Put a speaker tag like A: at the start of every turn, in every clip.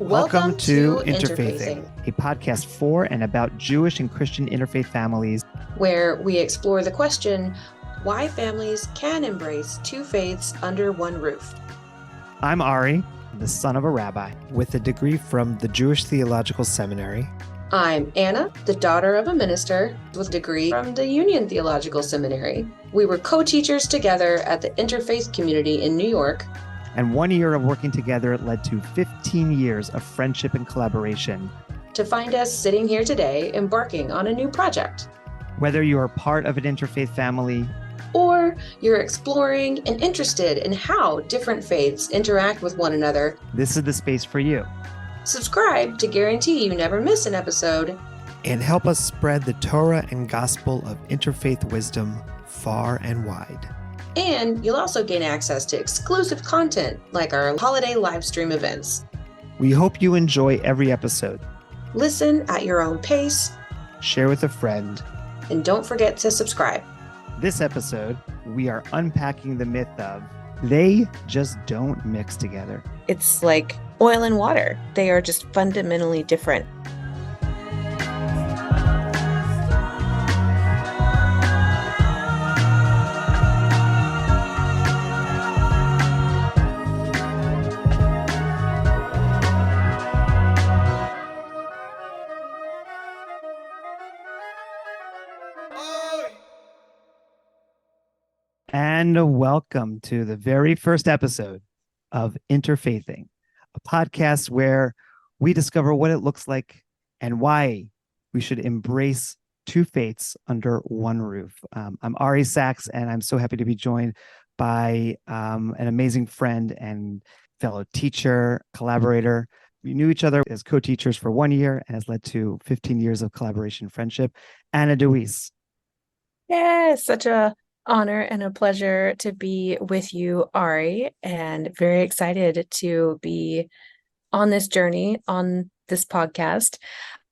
A: Welcome to Interfaithing, a podcast for and about Jewish and Christian interfaith families,
B: where we explore the question, why families can embrace two faiths under one roof.
A: I'm Ari, the son of a rabbi,
C: with a degree from the Jewish Theological Seminary.
B: I'm Anna, the daughter of a minister with a degree from the Union Theological Seminary. We were co-teachers together at the Interfaith community in New York.
A: And 1 year of working together led to 15 years of friendship and collaboration.
B: To find us sitting here today, embarking on a new project.
A: Whether you are part of an interfaith family,
B: or you're exploring and interested in how different faiths interact with one another,
A: this is the space for you.
B: Subscribe to guarantee you never miss an episode.
C: And help us spread the Torah and gospel of interfaith wisdom far and wide.
B: And you'll also gain access to exclusive content like our holiday live stream events.
A: We hope you enjoy every episode.
B: Listen at your own pace.
A: Share with a friend.
B: And don't forget to subscribe.
A: This episode, we are unpacking the myth of they just don't mix together.
D: It's like oil and water. They are just fundamentally different.
A: And welcome to the very first episode of Interfaithing, a podcast where we discover what it looks like and why we should embrace two faiths under one roof. I'm Ari Sachs, and I'm so happy to be joined by an amazing friend and fellow teacher, collaborator. We knew each other as co-teachers for 1 year and has led to 15 years of collaboration and friendship. Anna Deweese.
D: Yeah, such a honor and a pleasure to be with you, Ari, and very excited to be on this journey on this podcast.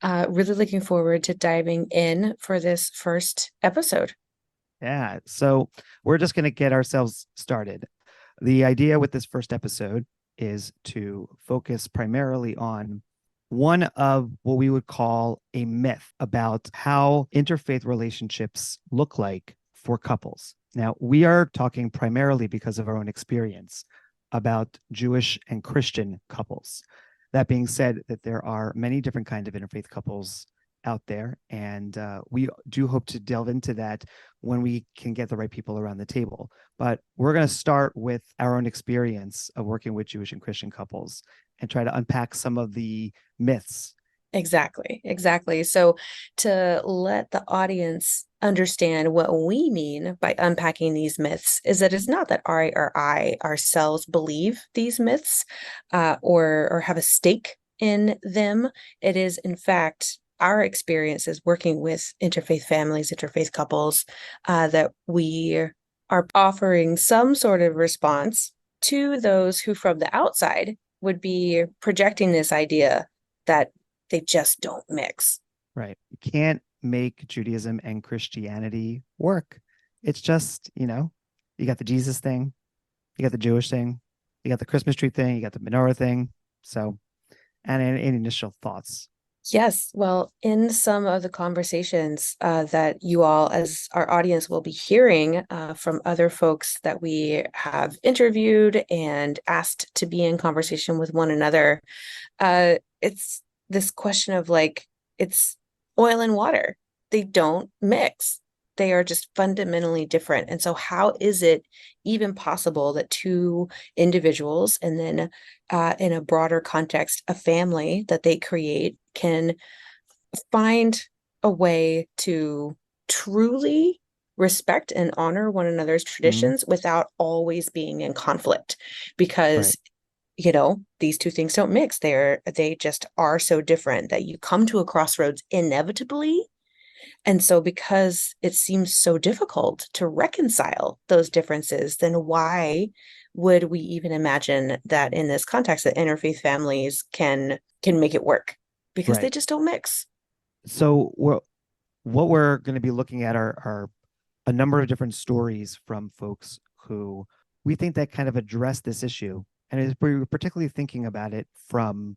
D: Really looking forward to diving in for this first episode.
A: Yeah, so we're just going to get ourselves started. The idea with this first episode is to focus primarily on one of what we would call a myth about how interfaith relationships look like for couples. Now, we are talking primarily because of our own experience about Jewish and Christian couples. That being said, that there are many different kinds of interfaith couples out there, and we do hope to delve into that when we can get the right people around the table. But we're going to start with our own experience of working with Jewish and Christian couples and try to unpack some of the myths.
D: Exactly. So to let the audience understand what we mean by unpacking these myths is that it's not that Ari or I ourselves believe these myths or have a stake in them. It is, in fact, our experiences working with interfaith families, interfaith couples, that we are offering some sort of response to those who from the outside would be projecting this idea that they just don't mix.
A: Right. You can't make Judaism and Christianity work. It's just, you got the Jesus thing, you got the Jewish thing, you got the Christmas tree thing, you got the menorah thing. So, and any initial thoughts?
D: Yes. Well, in some of the conversations that you all, as our audience, will be hearing from other folks that we have interviewed and asked to be in conversation with one another, it's this question of it's oil and water. They don't mix. They are just fundamentally different. And so how is it even possible that two individuals, and then in a broader context, a family that they create, can find a way to truly respect and honor one another's traditions without always being in conflict? Because these two things don't mix. They just are so different that you come to a crossroads inevitably. And so because it seems so difficult to reconcile those differences, then why would we even imagine that in this context that interfaith families can make it work? Because they just don't mix.
A: So what we're going to be looking at are a number of different stories from folks who we think that kind of address this issue. And we were particularly thinking about it from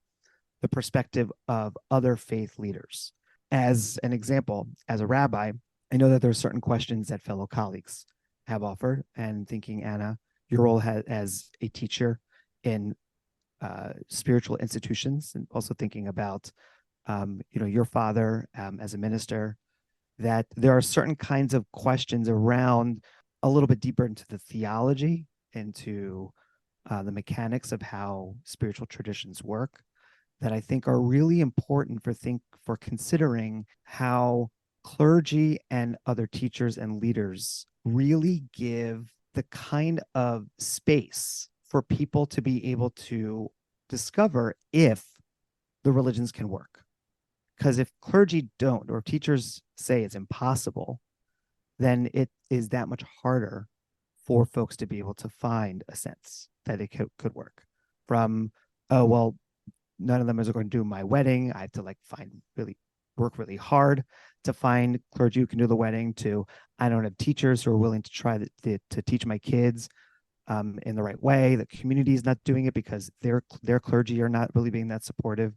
A: the perspective of other faith leaders. As an example, as a rabbi, I know that there are certain questions that fellow colleagues have offered, and thinking, Anna, your role as a teacher in spiritual institutions, and also thinking about, your father as a minister, that there are certain kinds of questions around a little bit deeper into the theology, into the mechanics of how spiritual traditions work, that I think are really important for considering how clergy and other teachers and leaders really give the kind of space for people to be able to discover if the religions can work. Because if clergy don't, or teachers say it's impossible, then it is that much harder for folks to be able to find a sense that it could work. From, oh, well, none of them is going to do my wedding. I have to work really hard to find clergy who can do the wedding, to I don't have teachers who are willing to try to teach my kids in the right way. The community is not doing it because their clergy are not really being that supportive.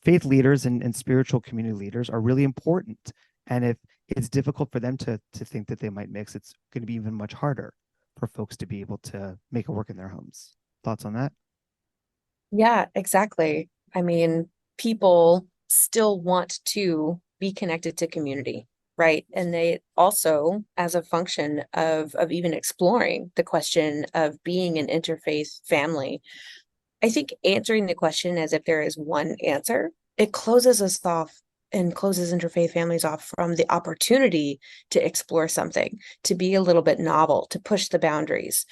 A: Faith leaders and spiritual community leaders are really important. And if it's difficult for them to think that they might mix, it's going to be even much harder for folks to be able to make it work in their homes. Thoughts on that?
D: Yeah, exactly. I mean, people still want to be connected to community, right? And they also, as a function of even exploring the question of being an interfaith family, I think answering the question as if there is one answer, it closes us off and closes interfaith families off from the opportunity to explore something, to be a little bit novel, to push the boundaries.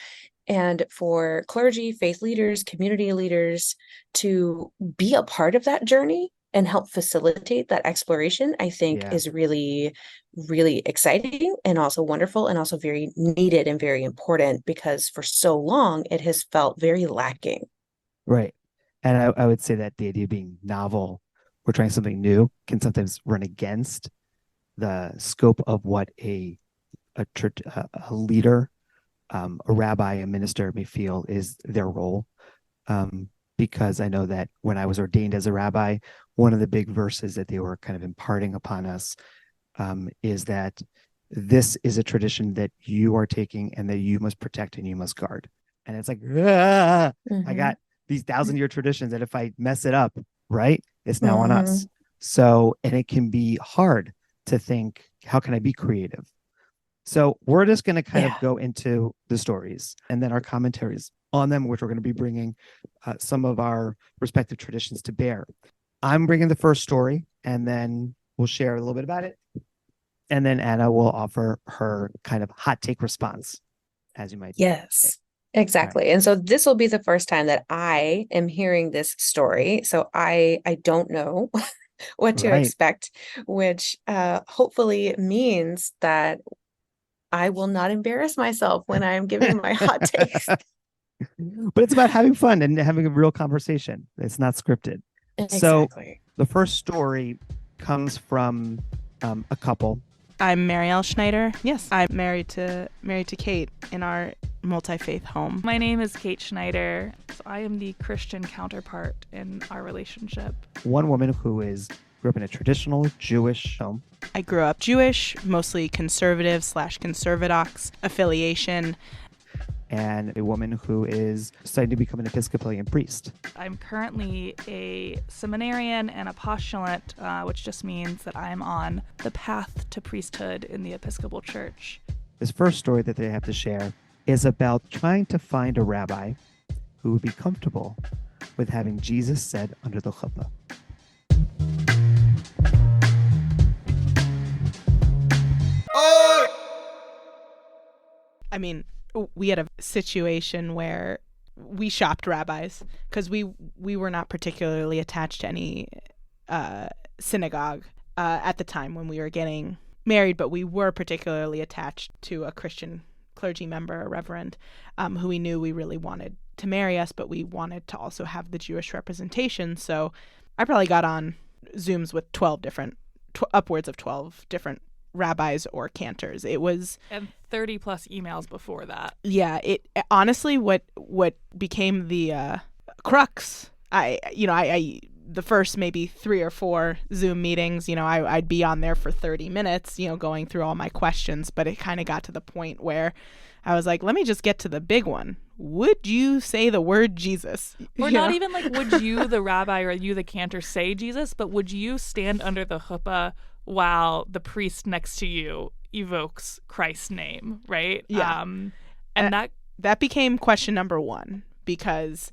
D: And for clergy, faith leaders, community leaders to be a part of that journey and help facilitate that exploration, I think is really, really exciting and also wonderful and also very needed and very important, because for so long it has felt very lacking.
A: Right. And I would say that the idea of being novel or trying something new can sometimes run against the scope of what a leader, a rabbi, a minister may feel is their role. Because I know that when I was ordained as a rabbi, one of the big verses that they were kind of imparting upon us is that this is a tradition that you are taking and that you must protect and you must guard. And it's like, I got these 1,000-year traditions that if I mess it up, right, it's now on us. So, and it can be hard to think, how can I be creative? So we're just going to kind of go into the stories and then our commentaries on them, which we're going to be bringing some of our respective traditions to bear. I'm bringing the first story, and then we'll share a little bit about it. And then Anna will offer her kind of hot take response, as you might say.
D: Yes, exactly. Right. And so this will be the first time that I am hearing this story. So I don't know what to expect, which hopefully means that I will not embarrass myself when I'm giving my hot takes.
A: But it's about having fun and having a real conversation. It's not scripted.
D: Exactly.
A: So the first story comes from a couple.
E: I'm Marielle Schneider. Yes, I'm married to Kate in our multi-faith home.
F: My name is Kate Schneider. So I am the Christian counterpart in our relationship.
A: One woman who grew up in a traditional Jewish home.
E: I grew up Jewish, mostly conservative / conservadox affiliation.
A: And a woman who is deciding to become an Episcopalian priest.
F: I'm currently a seminarian and a postulant, which just means that I'm on the path to priesthood in the Episcopal Church.
A: This first story that they have to share is about trying to find a rabbi who would be comfortable with having Jesus said under the chuppah.
E: I mean, we had a situation where we shopped rabbis because we were not particularly attached to any synagogue at the time when we were getting married, but we were particularly attached to a Christian clergy member, a reverend, who we knew we really wanted to marry us, but we wanted to also have the Jewish representation. So I probably got on Zooms with upwards of 12 different rabbis or cantors. It was,
F: and 30 plus emails before that.
E: Yeah, it honestly what became the crux. I the first maybe 3 or 4 Zoom meetings, I'd be on there for 30 minutes, going through all my questions. But it kind of got to the point where I was like, let me just get to the big one. Would you say the word Jesus?
F: Or not even like, would you, the rabbi, or you, the cantor, say Jesus, but would you stand under the chuppah while the priest next to you evokes Christ's name, right?
E: Yeah.
F: And
E: that became question number 1 because...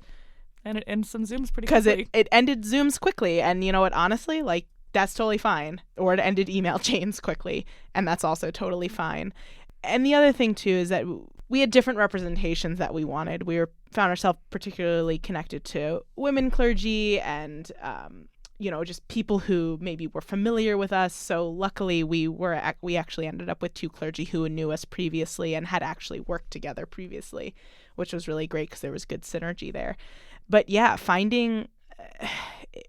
F: And it ends some Zooms pretty quickly.
E: Because it ended Zooms quickly. And you know what, honestly, like, that's totally fine. Or it ended email chains quickly. And that's also totally fine. And the other thing, too, is that we had different representations that we wanted. Found ourselves particularly connected to women clergy and, just people who maybe were familiar with us. So luckily, we actually ended up with 2 clergy who knew us previously and had actually worked together previously, which was really great because there was good synergy there. But yeah,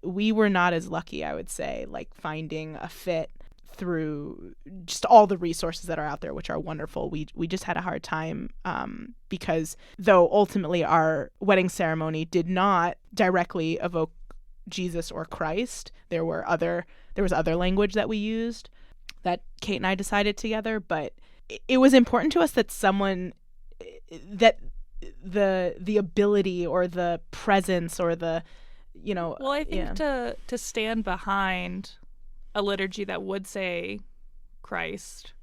E: we were not as lucky, I would say, like finding a fit through just all the resources that are out there, which are wonderful. We just had a hard time because though ultimately our wedding ceremony did not directly evoke Jesus or Christ, there was other language that we used that Kate and I decided together. But it was important to us that the ability or the presence or the
F: well, I think to stand behind a liturgy that would say Christ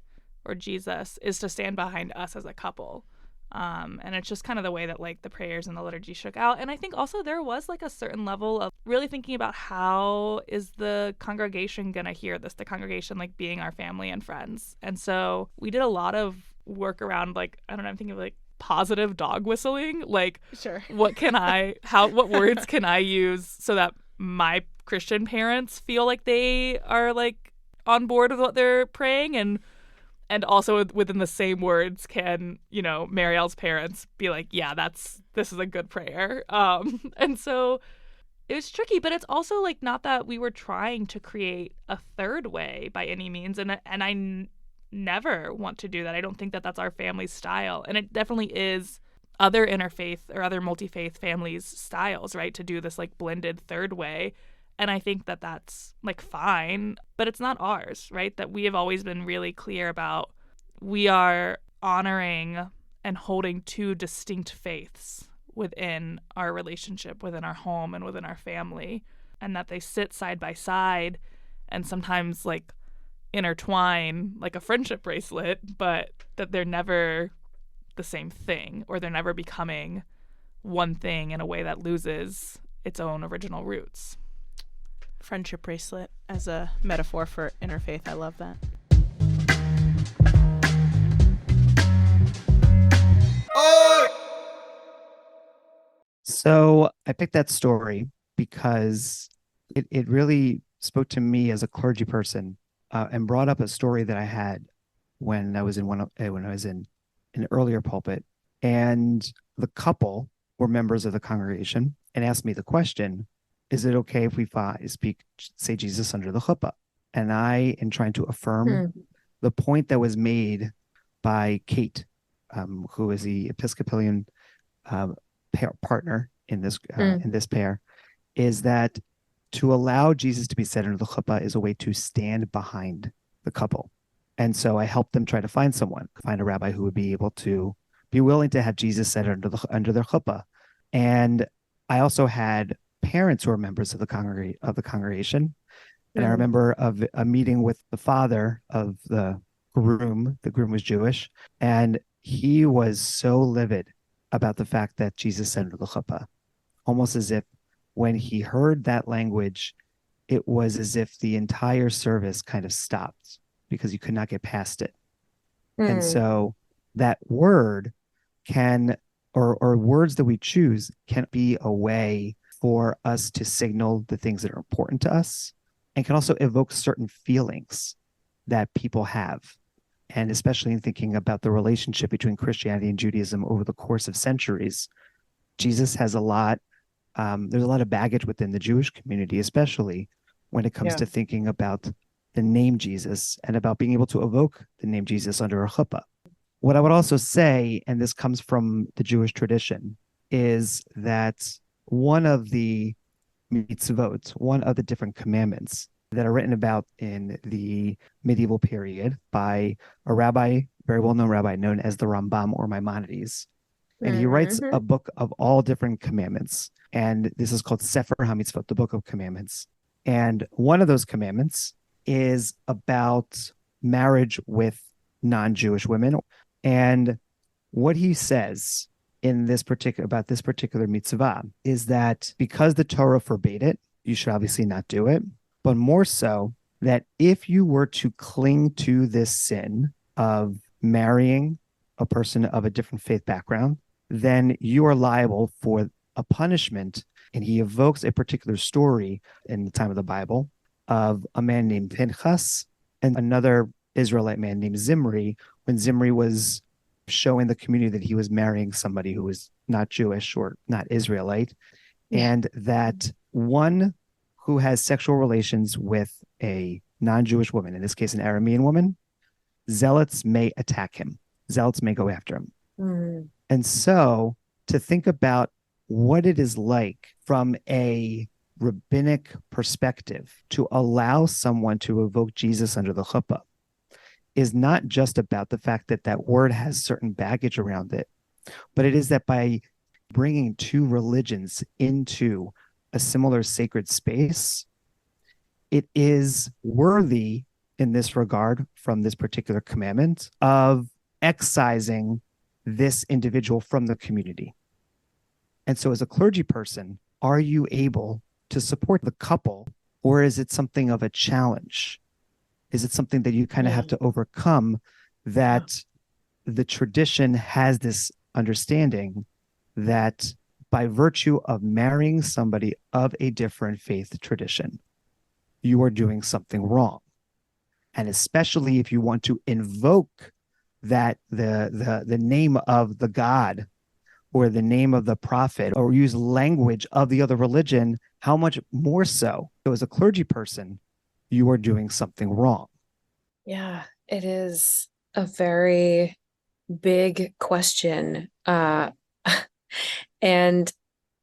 F: or Jesus is to stand behind us as a couple, and it's just kind of the way that like the prayers and the liturgy shook out. And I think also there was like a certain level of really thinking about how is the congregation gonna hear this, the congregation like being our family and friends. And so we did a lot of work around like, I don't know, I'm thinking of like positive dog whistling, like
E: sure,
F: what words can I use so that my Christian parents feel like they are like on board with what they're praying, and also within the same words can Marielle's parents be like, yeah, this is a good prayer. And so it was tricky, but it's also like not that we were trying to create a third way by any means, and I never want to do that. I don't think that that's our family's style. And it definitely is other interfaith or other multi-faith families' styles, right? To do this like blended third way. And I think that that's like fine, but it's not ours, right? That we have always been really clear about we are honoring and holding 2 distinct faiths within our relationship, within our home and within our family, and that they sit side by side and sometimes like intertwine like a friendship bracelet, but that they're never the same thing, or they're never becoming one thing in a way that loses its own original roots.
E: Friendship bracelet as a metaphor for interfaith. I love that.
A: So I picked that story because it really spoke to me as a clergy person, and brought up a story that I had when I was in an earlier pulpit, and the couple were members of the congregation and asked me the question, is it okay if we say Jesus under the chuppah? And I, in trying to affirm the point that was made by Kate, who is the Episcopalian partner in this pair, is that to allow Jesus to be set under the chuppah is a way to stand behind the couple. And so I helped them try to find a rabbi who would be able to be willing to have Jesus set under their chuppah. And I also had parents who are members of the congregation. And I remember of a meeting with the father of the groom. The groom was Jewish, and he was so livid about the fact that Jesus said under the chuppah, almost as if when he heard that language, it was as if the entire service kind of stopped because you could not get past it. And so that word or words that we choose can be a way for us to signal the things that are important to us, and can also evoke certain feelings that people have. And especially in thinking about the relationship between Christianity and Judaism over the course of centuries, Jesus has there's a lot of baggage within the Jewish community, especially when it comes to thinking about the name Jesus and about being able to evoke the name Jesus under a chuppah. What I would also say, and this comes from the Jewish tradition, is that one of the mitzvot, one of the different commandments that are written about in the medieval period by a rabbi, very well-known rabbi known as the Rambam or Maimonides. And he writes a book of all different commandments. And this is called Sefer HaMitzvot, the Book of Commandments. And one of those commandments is about marriage with non-Jewish women. And what he says in this particular mitzvah is that because the Torah forbade it, you should obviously not do it. But more so that if you were to cling to this sin of marrying a person of a different faith background, then you are liable for a punishment. And he evokes a particular story in the time of the Bible of a man named Pinchas and another Israelite man named Zimri, when Zimri was showing the community that he was marrying somebody who was not Jewish or not Israelite, and that one who has sexual relations with a non-Jewish woman, in this case an Aramean woman, zealots may attack him. Zealots may go after him. And so to think about what it is like from a rabbinic perspective to allow someone to evoke Jesus under the chuppah is not just about the fact that that word has certain baggage around it, but it is that by bringing two religions into a similar sacred space, it is worthy in this regard from this particular commandment of excising this individual from the community. And so as a clergy person, are you able to support the couple, or is it something of a challenge? Is it something that you kind of have to overcome, that the tradition has this understanding that by virtue of marrying somebody of a different faith tradition, you are doing something wrong? And especially if you want to invoke that the name of the God or the name of the prophet or use language of the other religion, how much more so? So as a clergy person, you are doing something wrong.
D: Yeah, it is a very big question. And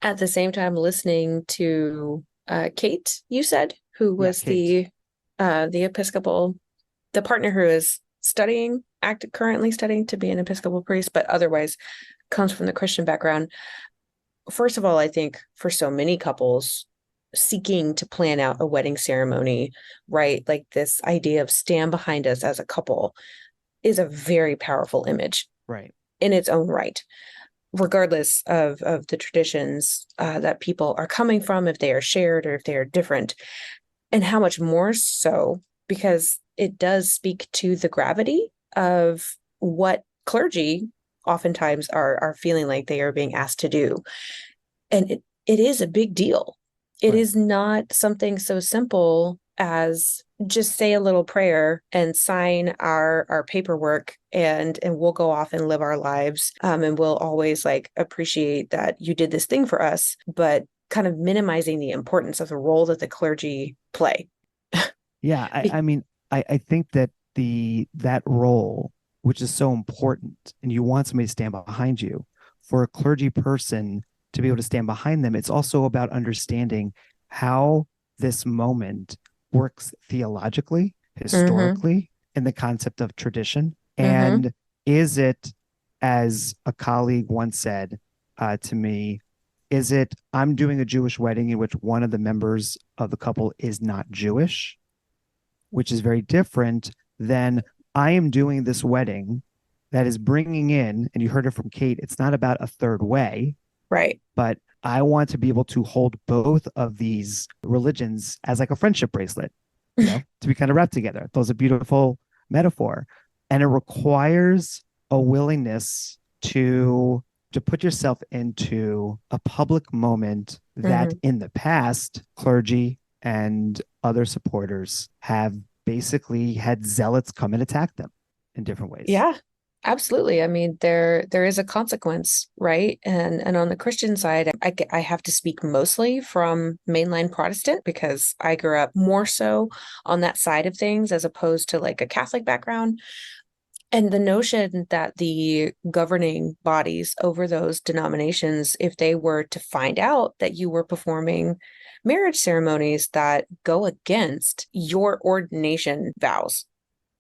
D: at the same time, listening to Kate, you said, who was the Episcopal, the partner who is currently studying to be an Episcopal priest, but otherwise comes from the Christian background. First of all, I think for so many couples seeking to plan out a wedding ceremony, right? Like this idea of stand behind us as a couple is a very powerful image,
A: right,
D: in its own right, regardless of the traditions that people are coming from, if they are shared or if they are different. And how much more so, because it does speak to the gravity of what clergy oftentimes are feeling like they are being asked to do. And it is a big deal. It is not something so simple as just say a little prayer and sign our paperwork and we'll go off and live our lives. And we'll always like appreciate that you did this thing for us, but kind of minimizing the importance of the role that the clergy play.
A: Yeah, I mean, I think that that role, which is so important, and you want somebody to stand behind you, for a clergy person to be able to stand behind them, it's also about understanding how this moment works theologically, historically, in the concept of tradition. And is it, as a colleague once said to me, is it, I'm doing a Jewish wedding in which one of the members of the couple is not Jewish, which is very different than I am doing this wedding that is bringing in, and you heard it from Kate, it's not about a third way.
D: Right.
A: But I want to be able to hold both of these religions as like a friendship bracelet, to be kind of wrapped together. Those are beautiful metaphor. And it requires a willingness to put yourself into a public moment that in the past, clergy and other supporters have basically had zealots come and attack them in different ways.
D: Yeah, absolutely. I mean, there is a consequence, right? And on the Christian side, I have to speak mostly from mainline Protestant because I grew up more so on that side of things as opposed to like a Catholic background. And the notion that the governing bodies over those denominations, if they were to find out that you were performing marriage ceremonies that go against your ordination vows,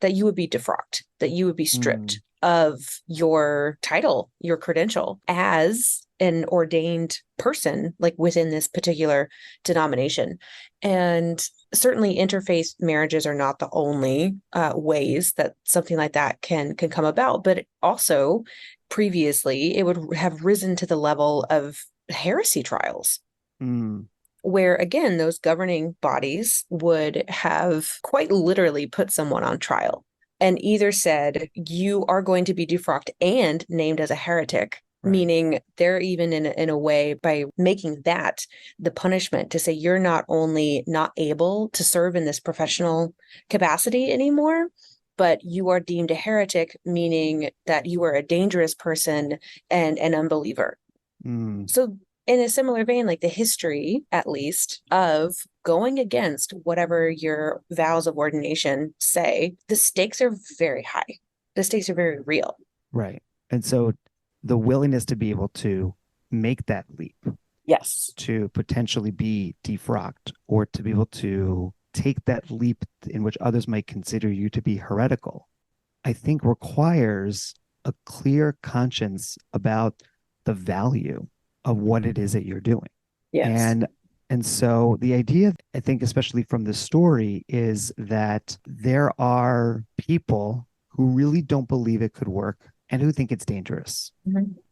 D: that you would be defrocked, that you would be stripped of your title, your credential as an ordained person, like within this particular denomination. And certainly interfaith marriages are not the only ways that something like that can come about, but also previously it would have risen to the level of heresy trials. Where again, those governing bodies would have quite literally put someone on trial and either said, you are going to be defrocked and named as a heretic, right. Meaning they're even in a way by making that the punishment to say you're not only not able to serve in this professional capacity anymore, but you are deemed a heretic, meaning that you are a dangerous person and an unbeliever. So in a similar vein, like the history, at least, of going against whatever your vows of ordination say, the stakes are very high. The stakes are very real.
A: Right. And so the willingness to be able to make that leap.
D: Yes.
A: To potentially be defrocked or to be able to take that leap in which others might consider you to be heretical, I think requires a clear conscience about the value of what it is that you're doing.
D: Yes.
A: And so the idea, I think, especially from the story, is that there are people who really don't believe it could work and who think it's dangerous.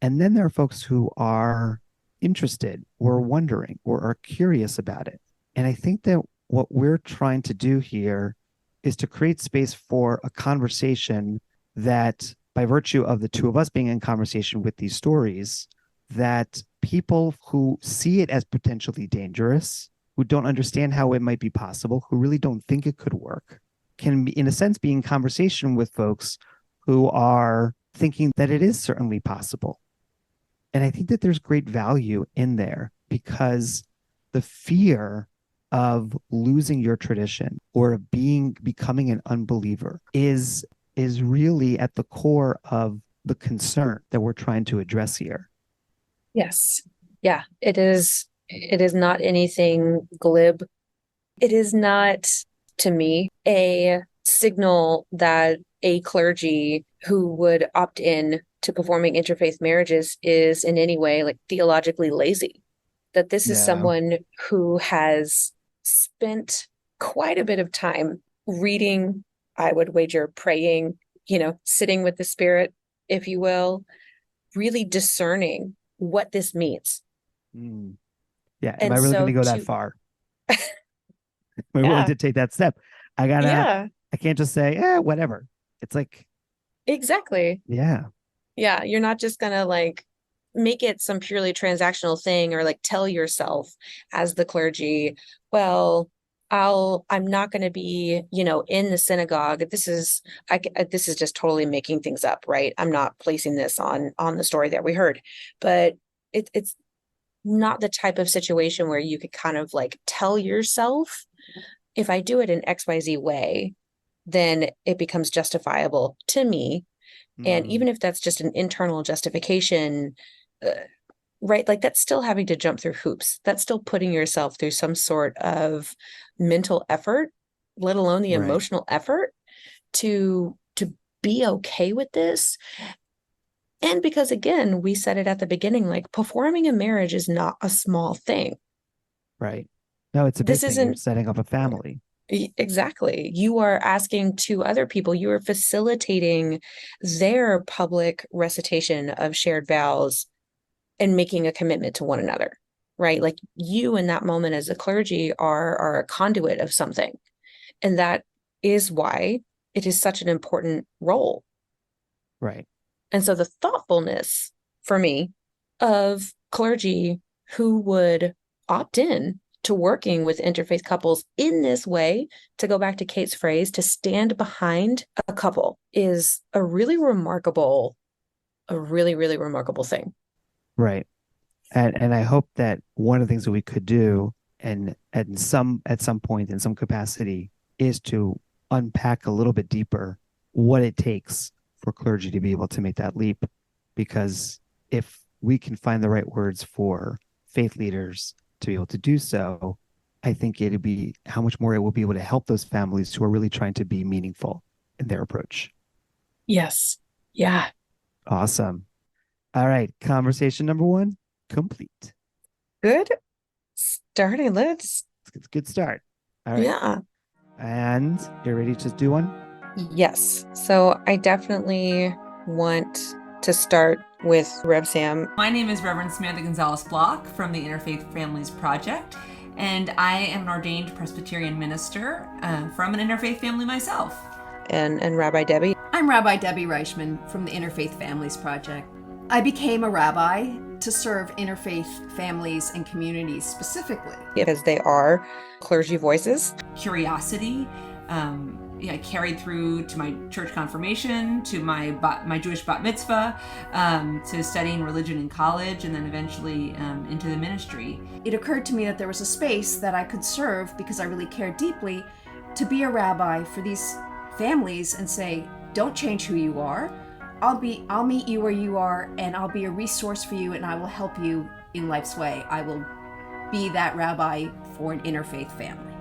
A: And then there are folks who are interested or wondering or are curious about it. And I think that what we're trying to do here is to create space for a conversation that, by virtue of the two of us being in conversation with these stories, that people who see it as potentially dangerous, who don't understand how it might be possible, who really don't think it could work, can, in a sense, be in conversation with folks who are thinking that it is certainly possible. And I think that there's great value in there, because the fear of losing your tradition or of becoming an unbeliever is really at the core of the concern that we're trying to address here.
D: Yes. Yeah, it is. It is not anything glib. It is not, to me, a signal that a clergy who would opt in to performing interfaith marriages is in any way like theologically lazy. That this is someone who has spent quite a bit of time reading, I would wager praying, sitting with the Spirit, if you will, really discerning what this means.
A: Yeah. Am I really going to go that far? Am I willing to take that step? I can't just say, whatever. It's like.
D: Exactly.
A: Yeah.
D: Yeah. You're not just going to like make it some purely transactional thing or like tell yourself as the clergy, well, I'm not going to be, in the synagogue. This is just totally making things up, right? I'm not placing this on the story that we heard, but it's not the type of situation where you could kind of like tell yourself, if I do it in XYZ way, then it becomes justifiable to me. And even if that's just an internal justification, right? Like that's still having to jump through hoops. That's still putting yourself through some sort of mental effort, let alone the emotional effort to be okay with this. And because again, we said it at the beginning, like performing a marriage is not a small thing.
A: Right. No, it's a big thing. You're setting up a family.
D: Exactly. You are asking two other people, you are facilitating their public recitation of shared vows and making a commitment to one another, right? Like you in that moment as a clergy are a conduit of something. And that is why it is such an important role.
A: Right.
D: And so the thoughtfulness for me of clergy who would opt in to working with interfaith couples in this way, to go back to Kate's phrase, to stand behind a couple is a really remarkable thing.
A: Right. And I hope that one of the things that we could do and at some point in some capacity is to unpack a little bit deeper what it takes for clergy to be able to make that leap, because if we can find the right words for faith leaders to be able to do so, I think it'd be how much more it will be able to help those families who are really trying to be meaningful in their approach.
D: Yes. Yeah.
A: Awesome. All right. Conversation number 1 complete.
D: Good starting. Let's.
A: It's a good start. All right.
D: Yeah.
A: And you're ready to do one?
D: Yes. So I definitely want to start with Rev Sam.
G: My name is Reverend Samantha Gonzalez Block from the Interfaith Families Project, and I am an ordained Presbyterian minister from an interfaith family myself.
D: And Rabbi Debbie.
H: I'm Rabbi Debbie Reichman from the Interfaith Families Project. I became a rabbi to serve interfaith families and communities specifically.
D: Because they are clergy voices.
G: Curiosity, I carried through to my church confirmation, to my Jewish bat mitzvah, to studying religion in college, and then eventually into the ministry.
H: It occurred to me that there was a space that I could serve, because I really cared deeply, to be a rabbi for these families and say, don't change who you are. I'll meet you where you are, and I'll be a resource for you, and I will help you in life's way. I will be that rabbi for an interfaith family.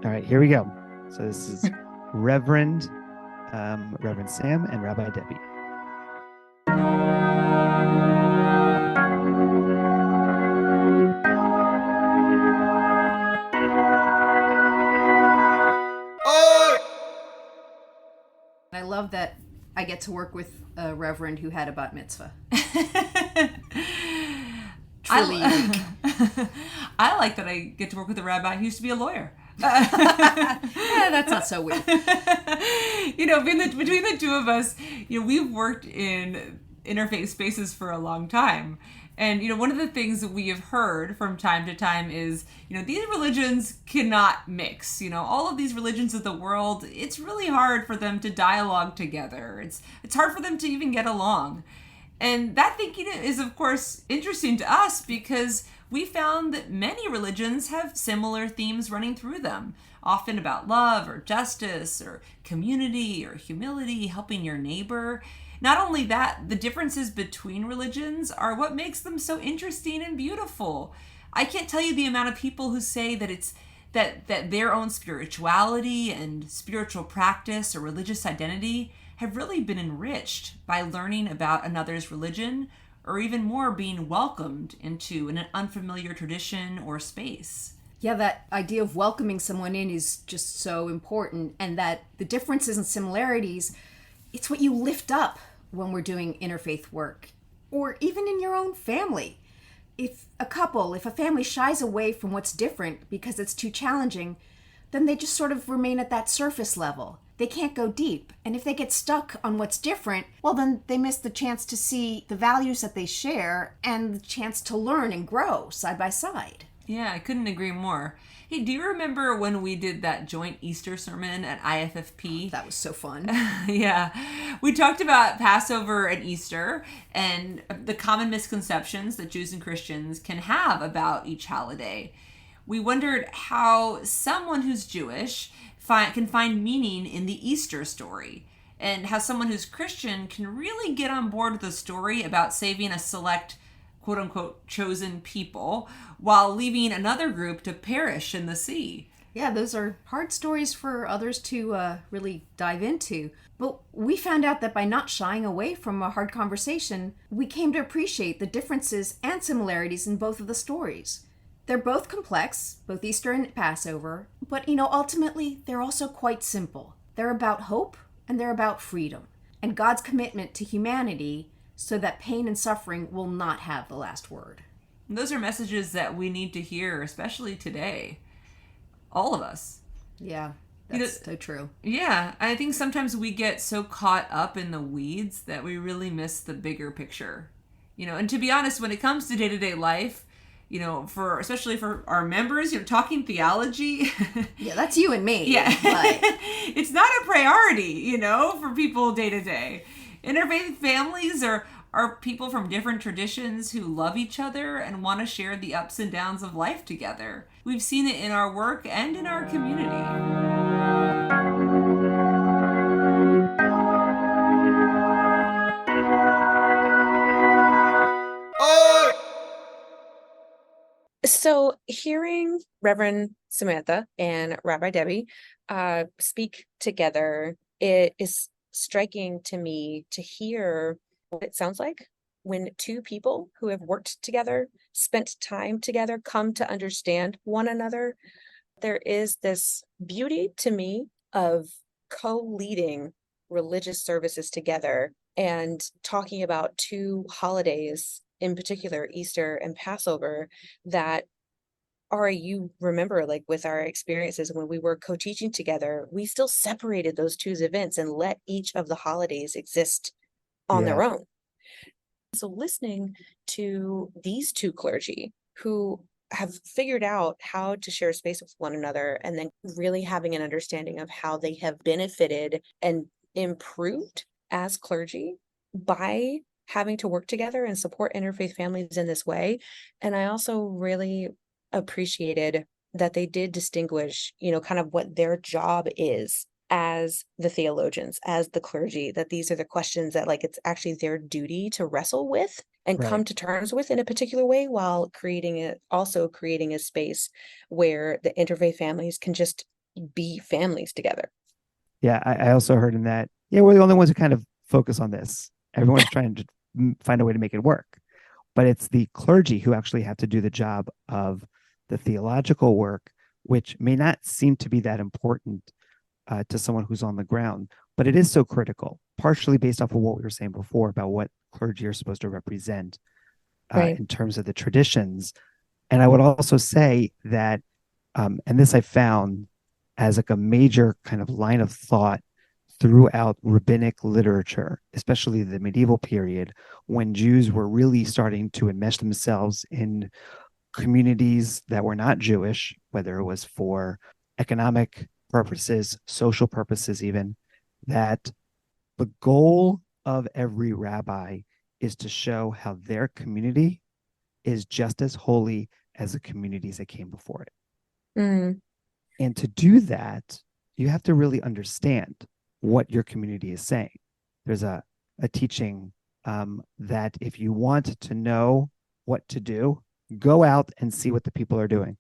A: All right, here we go. So this is Reverend Sam and Rabbi Debbie.
H: I love that I get to work with a reverend who had a bat mitzvah. Truly unique.
G: I like that I get to work with a rabbi who used to be a lawyer.
H: Yeah, that's not so weird.
G: Between the two of us, we've worked in interfaith spaces for a long time. And, one of the things that we have heard from time to time is, these religions cannot mix. All of these religions of the world, it's really hard for them to dialogue together. It's hard for them to even get along. And that thinking is, of course, interesting to us, because we found that many religions have similar themes running through them, often about love or justice or community or humility, helping your neighbor. Not only that, the differences between religions are what makes them so interesting and beautiful. I can't tell you the amount of people who say that it's that their own spirituality and spiritual practice or religious identity have really been enriched by learning about another's religion, or even more, being welcomed into an unfamiliar tradition or space.
H: Yeah, that idea of welcoming someone in is just so important, and that the differences and similarities, it's what you lift up when we're doing interfaith work, or even in your own family. If a family shies away from what's different because it's too challenging, then they just sort of remain at that surface level. They can't go deep. And if they get stuck on what's different, well, then they miss the chance to see the values that they share and the chance to learn and grow side by side.
G: Yeah, I couldn't agree more. Hey, do you remember when we did that joint Easter sermon at IFFP?
H: That was so fun.
G: Yeah. We talked about Passover and Easter and the common misconceptions that Jews and Christians can have about each holiday. We wondered how someone who's Jewish can find meaning in the Easter story, and how someone who's Christian can really get on board with the story about saving a select, quote-unquote, chosen people while leaving another group to perish in the sea.
H: Yeah, those are hard stories for others to really dive into. But we found out that by not shying away from a hard conversation, we came to appreciate the differences and similarities in both of the stories. They're both complex, both Easter and Passover, but ultimately they're also quite simple. They're about hope and they're about freedom and God's commitment to humanity so that pain and suffering will not have the last word.
G: And those are messages that we need to hear, especially today. All of us.
H: Yeah, that's so true.
G: Yeah, I think sometimes we get so caught up in the weeds that we really miss the bigger picture. And to be honest, when it comes to day-to-day life, especially for our members, talking theology.
H: Yeah, that's you and me.
G: Yeah.
H: But
G: it's not a priority, for people day to day. Interfaith families are people from different traditions who love each other and want to share the ups and downs of life together. We've seen it in our work and in our community.
D: So hearing Reverend Samantha and Rabbi Debbie speak together, it is striking to me to hear what it sounds like when two people who have worked together, spent time together, come to understand one another. There is this beauty to me of co-leading religious services together and talking about two holidays, in particular, Easter and Passover, that Ari, you remember, like with our experiences when we were co-teaching together, we still separated those two events and let each of the holidays exist on
A: Yeah.
D: their own. So listening to these two clergy who have figured out how to share space with one another and then really having an understanding of how they have benefited and improved as clergy by having to work together and support interfaith families in this way. And I also really appreciated that they did distinguish, kind of what their job is as the theologians, as the clergy, that these are the questions that like it's actually their duty to wrestle with and
A: Right.
D: come to terms with in a particular way, while also creating a space where the interfaith families can just be families together.
A: Yeah, I also heard in that, yeah, we're the only ones who kind of focus on this. Everyone's trying to find a way to make it work. But it's the clergy who actually have to do the job of the theological work, which may not seem to be that important to someone who's on the ground, but it is so critical, partially based off of what we were saying before about what clergy are supposed to represent
D: Right.
A: in terms of the traditions. And I would also say that, and this I found as like a major kind of line of thought throughout rabbinic literature, especially the medieval period, when Jews were really starting to enmesh themselves in communities that were not Jewish, whether it was for economic purposes, social purposes, even, that the goal of every rabbi is to show how their community is just as holy as the communities that came before it.
D: Mm.
A: And to do that, you have to really understand what your community is saying. There's a teaching that if you want to know what to do, go out and see what the people are doing.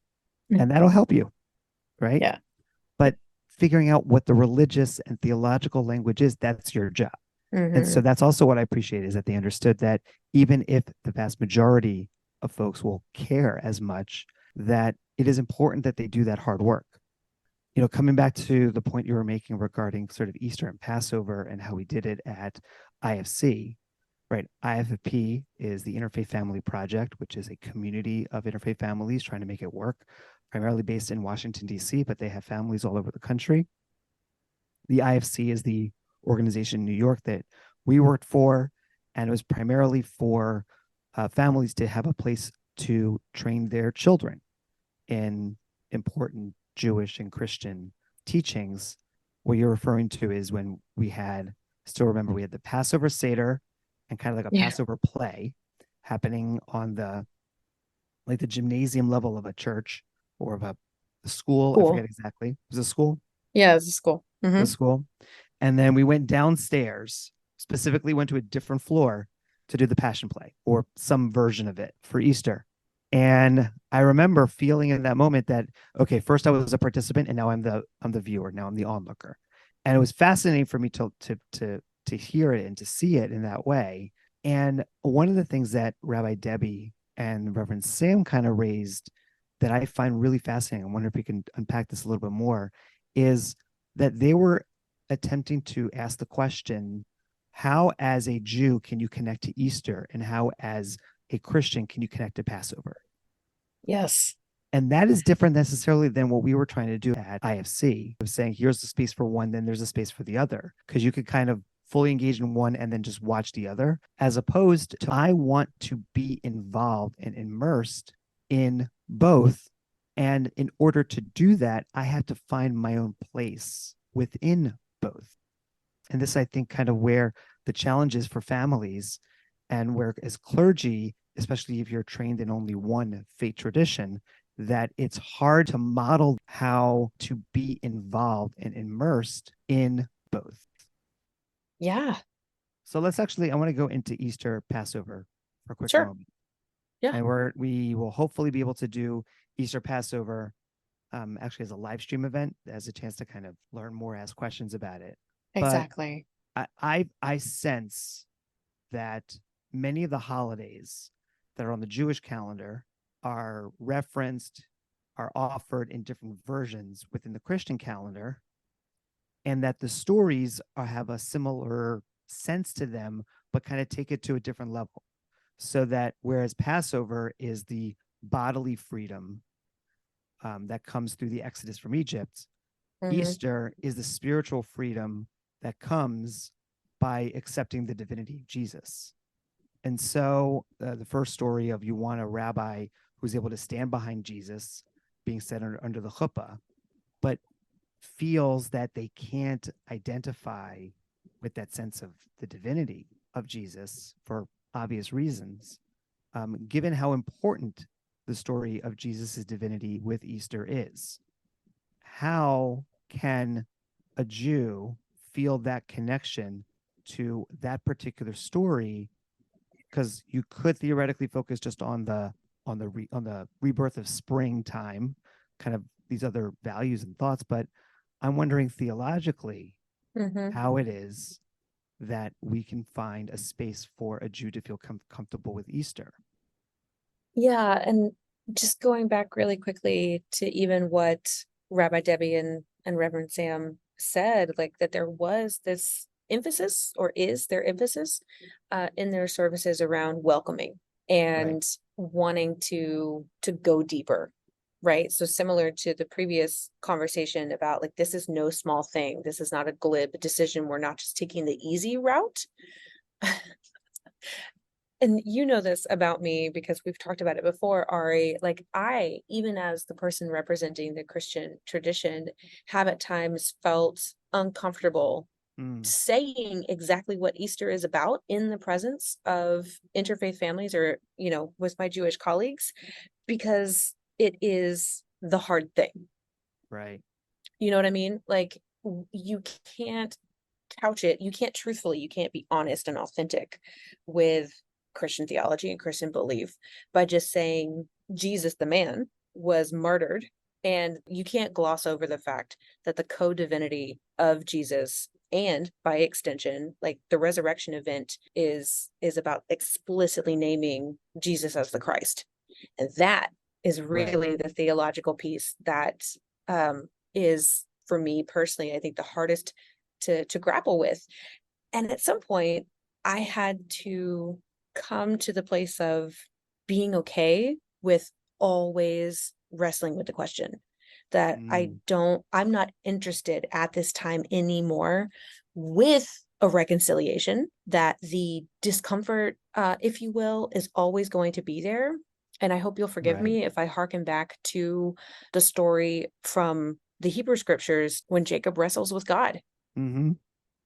A: And that'll help you, right?
D: Yeah.
A: But figuring out what the religious and theological language is, that's your job. And so that's also what I appreciate, is that they understood that even if the vast majority of folks will care as much, that it is important that they do that hard work. Coming back to the point you were making regarding sort of Easter and Passover and how we did it at IFC, right? IFP is the Interfaith Family Project, which is a community of interfaith families trying to make it work, primarily based in Washington, D.C., but they have families all over the country. The IFC is the organization in New York that we worked for, and it was primarily for families to have a place to train their children in important Jewish and Christian teachings. What you're referring to is when we had the Passover Seder and kind of like a Passover play happening on the gymnasium level of a church or of a school. I forget exactly. It was a school?
D: Yeah, it was a school. Mm-hmm.
A: The school. And then we went downstairs, specifically went to a different floor to do the Passion Play or some version of it for Easter. And I remember feeling in that moment that, okay, first I was a participant and now I'm the viewer. Now I'm the onlooker. And it was fascinating for me to hear it and to see it in that way. And one of the things that Rabbi Debbie and Reverend Sam kind of raised that I find really fascinating, I wonder if we can unpack this a little bit more, is that they were attempting to ask the question, how as a Jew can you connect to Easter, and how as a Christian can you connect to Passover?
D: Yes.
A: And that is different necessarily than what we were trying to do at IFC. Of saying, here's the space for one, then there's a space for the other, because you could kind of fully engage in one and then just watch the other, as opposed to, I want to be involved and immersed in both. And in order to do that, I have to find my own place within both. And this, I think, kind of where the challenge is for families, and where as clergy, especially if you're trained in only one faith tradition, that it's hard to model how to be involved and immersed in both.
D: Yeah.
A: So I want to go into Easter, Passover for a quick
D: Sure.
A: moment.
D: Yeah.
A: And we will hopefully be able to do Easter Passover actually as a live stream event, as a chance to kind of learn more, ask questions about it.
D: Exactly.
A: But I sense that many of the holidays that are on the Jewish calendar are referenced, are offered in different versions within the Christian calendar, and that the stories have a similar sense to them, but kind of take it to a different level. So that whereas Passover is the bodily freedom that comes through the Exodus from Egypt, Easter is the spiritual freedom that comes by accepting the divinity of Jesus. And so the first story of you want a rabbi who's able to stand behind Jesus being set under the chuppah, but feels that they can't identify with that sense of the divinity of Jesus for obvious reasons, given how important the story of Jesus' divinity with Easter is. How can a Jew feel that connection to that particular story? Because you could theoretically focus just on the rebirth of springtime, kind of these other values and thoughts, but I'm wondering theologically how it is that we can find a space for a Jew to feel comfortable with Easter.
D: Yeah, and just going back really quickly to even what Rabbi Debbie and Reverend Sam said, like that there was this emphasis, or is there emphasis in their services around welcoming and wanting to go deeper, right? So similar to the previous conversation about like, this is no small thing. This is not a glib decision. We're not just taking the easy route. And you know this about me because we've talked about it before, Ari. Like I, even as the person representing the Christian tradition, have at times felt uncomfortable saying exactly what Easter is about in the presence of interfaith families or, you know, with my Jewish colleagues, because it is the hard thing.
A: Right.
D: You know what I mean? Like you can't couch it. You can't truthfully, you can't be honest and authentic with Christian theology and Christian belief by just saying Jesus, the man, was martyred. And you can't gloss over the fact that the co-divinity of Jesus, and by extension, like the resurrection event is about explicitly naming Jesus as the Christ. And that is really the theological piece that is, for me personally, I think the hardest to grapple with. And at some point, I had to come to the place of being okay with always wrestling with the question that I'm not interested at this time anymore with a reconciliation, that the discomfort, if you will, is always going to be there. And I hope you'll forgive me if I hearken back to the story from the Hebrew scriptures when Jacob wrestles with God. And,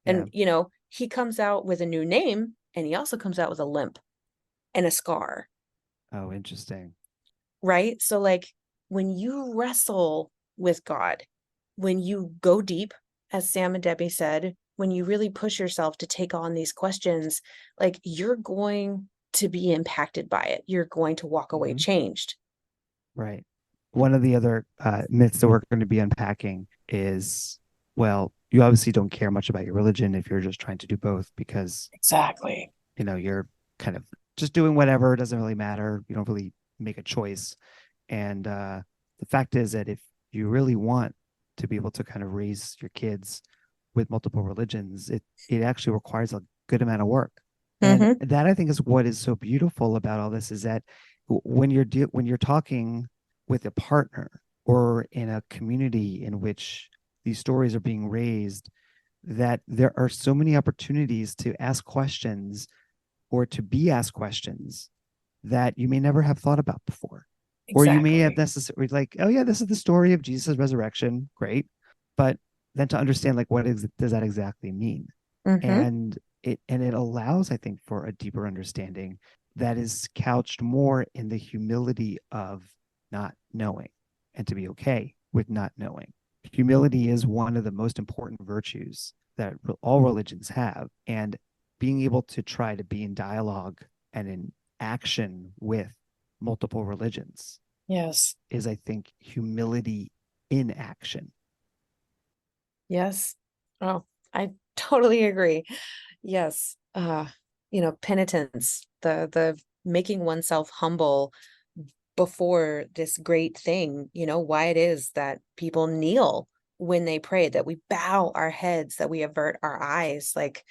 D: you know, he comes out with a new name, and he also comes out with a limp and a scar.
A: Oh, interesting.
D: Right? So like when you wrestle with God, when you go deep, as Sam and Debbie said, when you really push yourself to take on these questions, like you're going to be impacted by it. You're going to walk away changed.
A: Right. One of the other myths that we're going to be unpacking is, well, you obviously don't care much about your religion if you're just trying to do both, because you know, you're kind of just doing whatever. It doesn't really matter. You don't really make a choice. And the fact is that if you really want to be able to kind of raise your kids with multiple religions, it actually requires a good amount of work. And that, I think, is what is so beautiful about all this, is that when you're talking with a partner or in a community in which these stories are being raised, that there are so many opportunities to ask questions or to be asked questions that you may never have thought about before. Or you may have necessarily like, oh yeah, this is the story of Jesus' resurrection. Great. But then to understand, like, does that exactly mean? And it allows, I think, for a deeper understanding that is couched more in the humility of not knowing and to be okay with not knowing. Humility is one of the most important virtues that all religions have. And being able to try to be in dialogue and in action with multiple religions
D: Yes.
A: is, I think, humility in action.
D: Yes. Oh, I totally agree. Yes. Penitence, the making oneself humble before this great thing, why it is that people kneel when they pray, that we bow our heads, that we avert our eyes, like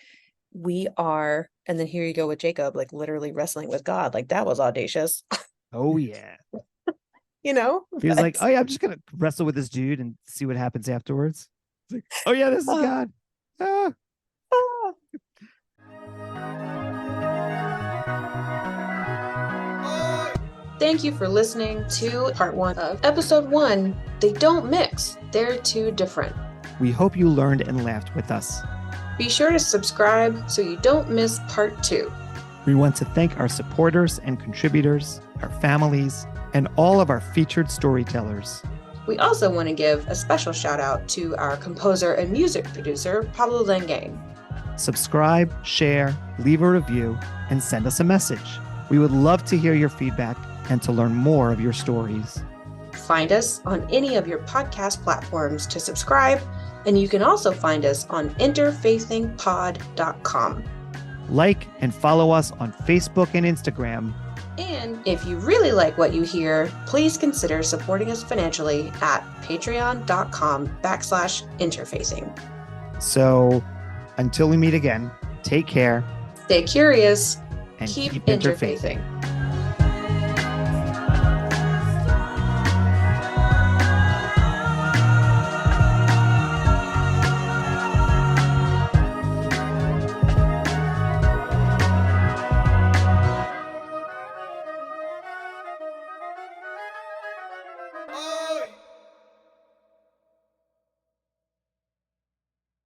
D: we are. And then here you go with Jacob, like literally wrestling with God. Like that was audacious.
A: Oh, yeah.
D: you know,
A: He was like,
D: but-
A: oh, yeah, I'm just going to wrestle with this dude and see what happens afterwards. It's like, oh, yeah, this is
D: Ah.
A: God. Ah.
D: Ah.
B: Thank you for listening to part 1 of episode 1. They don't mix, they're too different.
A: We hope you learned and laughed with us.
B: Be sure to subscribe so you don't miss part 2.
A: We want to thank our supporters and contributors, our families, and all of our featured storytellers.
B: We also want to give a special shout out to our composer and music producer, Pablo Lengang.
A: Subscribe, share, leave a review, and send us a message. We would love to hear your feedback and to learn more of your stories.
B: Find us on any of your podcast platforms to subscribe, and you can also find us on interfaithingpod.com.
A: Like and follow us on Facebook and Instagram.
B: And if you really like what you hear, please consider supporting us financially at patreon.com/interfaithing.
A: So until we meet again, take care
B: Stay curious,
A: and
B: keep
A: keep
B: interfaithing.